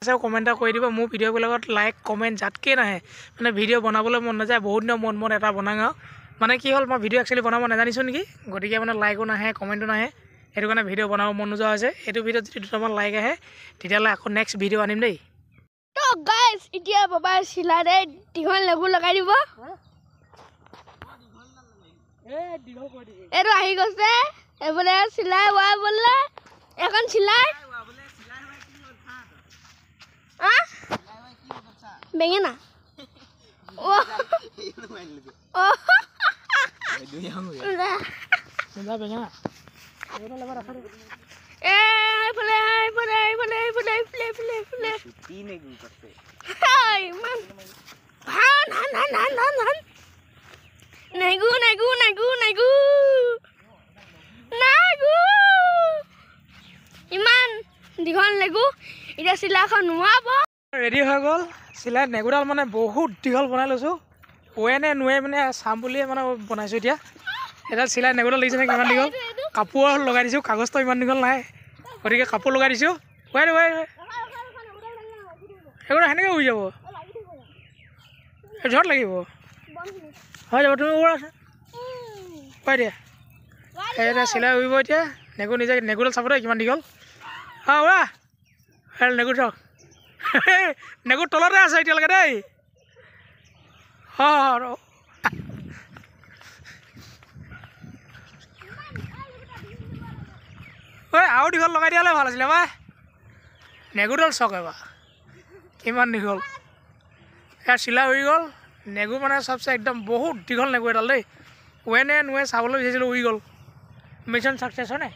আছে কমেণ্ট এটা কৰি দিব মোৰ ভিডিঅ'বিলাকত লাইক কমেণ্ট যাতকৈ নাহে মানে ভিডিঅ' বনাবলৈ মন নাযায় বহুত দিনৰ মন এটা বনাওঁ মানে কি হ'ল মই ভিডিঅ' একচুৱেলি বনাব নাজানিছোঁ নেকি গতিকে মানে লাইকো নাহে কমেণ্টো নাহে সেইটো কাৰণে ভিডিঅ' বনাব মন নোযোৱা হৈছে এইটো ভিডিঅ'ত যদি দুটামান লাইক আহে তেতিয়াহ'লে আকৌ নেক্সট ভিডিঅ' আনিম দেই তো গাইজ এতিয়া বাবা চিলাৰে দীঘল লেবু লগাই দিব এইটো আহি গৈছে এইফালে চিলাই হোৱা বোলে এখন চিলাই বেঙেনা ইমান দীঘল লেগু এতিয়া চিলাখন নোৱাব ৰেডি হৈ গ'ল চিলাই নেগুডাল মানে বহুত দীঘল বনাই লৈছোঁ নে নোৱাৰে মানে চাম বুলিয়ে মানে বনাইছোঁ এতিয়া এডাল চিলাই নেগুডাল লাগিছে নে কিমান দীঘল কাপোৰ লগাই দিছোঁ কাগজটো ইমান দীঘল নাই গতিকে কাপোৰ লগাই দিছোঁ সেইবোৰ সেনেকৈ উৰি যাব ঝৰত লাগিব হৈ যাব তুমি উৰা পাই দিয়া এতিয়া চিলাই উৰিব এতিয়া নেগুডাল চাব দেই কিমান দীঘল উৰা নেগুৰ চাওক নেগুৰ তলতে আছে এতিয়ালৈকে দেই আৰু দীঘল লগাই দিয়া হ'লে ভাল আছিলে পাই নেগুৰডাল চাওক এবাৰ কিমান দীঘল এয়া চিলাই উৰি গ'ল নেগু মানে চবচে একদম বহুত দীঘল নেগু এডাল দেই নে নোৱাৰে চাবলৈ বিচাৰিছিলোঁ উৰি গ'ল মিছন ছাকচেছ হয় নাই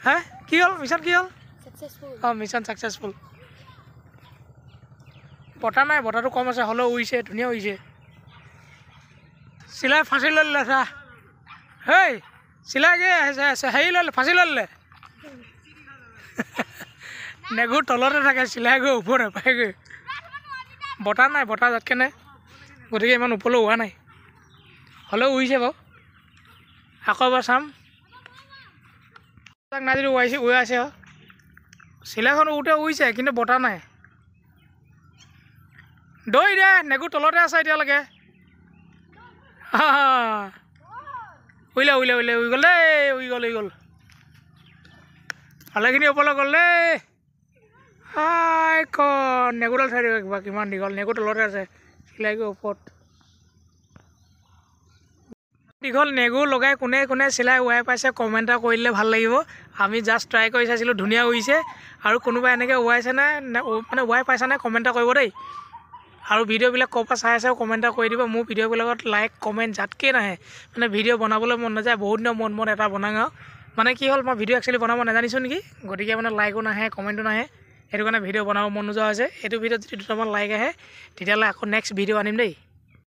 হা কি হ'ল মিছন কি হ'ল মিছন ছাকচেছফুল বতা নাই বতাটো কম আছে হ'লেও উৰিছে ধুনীয়া উৰিছে চিলাই ফাঁচি লৈ ল'লে চা হেই চিলাই কি হেৰি ল'লে ফাঁচি লৈ ল'লে নেগুৰ তলতে থাকে চিলাই গৈ ওপৰ নাপায়গৈ বতাহ নাই বতাহ যাতকৈ নাই গতিকে ইমান ওপৰলৈ হোৱা নাই হ'লেও উৰিছে বাৰু আকৌ এবাৰ চাম তাক নাই যদি উৰাইছে চিলাইখন উঠে উৰিছে কিন্তু বতাহ নাই দৈ দে নেগুৰ তলতে আছে এতিয়ালৈকে উৰি গ'ল দেই উৰি গ'ল ভালেখিনি ওপৰলৈ গ'ল দেই নেগুৰডাল চাই দিব কিবা কিমান দীঘল নেগুৰ তলতে আছে চিলাই গৈ ওপৰত দীঘল নেগুৰ লগাই কোনে কোনে চিলাই উৰাই পাইছে কমেণ্ট এটা কৰি দিলে ভাল লাগিব আমি জাষ্ট ট্ৰাই কৰি চাইছিলোঁ ধুনীয়া উৰিছে আৰু কোনোবাই এনেকৈ উৰাইছেনে মানে উৰাই পাইছেনে কমেণ্ট এটা কৰিব দেই আৰু ভিডিঅ'বিলাক ক'ৰ পৰা চাই আছে কমেণ্ট এটা কৰি দিব মোৰ ভিডিঅ'বিলাকত লাইক কমেণ্ট যাতকৈ নাহে মানে ভিডিঅ' বনাবলৈ মন নাযায় বহুত দিনৰ মন এটা বনাওঁ মানে কি হ'ল মই ভিডিঅ' একচুৱেলি বনাব নাজানিছোঁ নেকি গতিকে মানে লাইকো নাহে কমেণ্টো নাহে সেইটো কাৰণে ভিডিঅ' বনাব মন নোযোৱা হৈছে এইটো ভিডিঅ'ত যদি দুটামান লাইক আহে তেতিয়াহ'লে আকৌ নেক্সট ভিডিঅ' আনিম দেই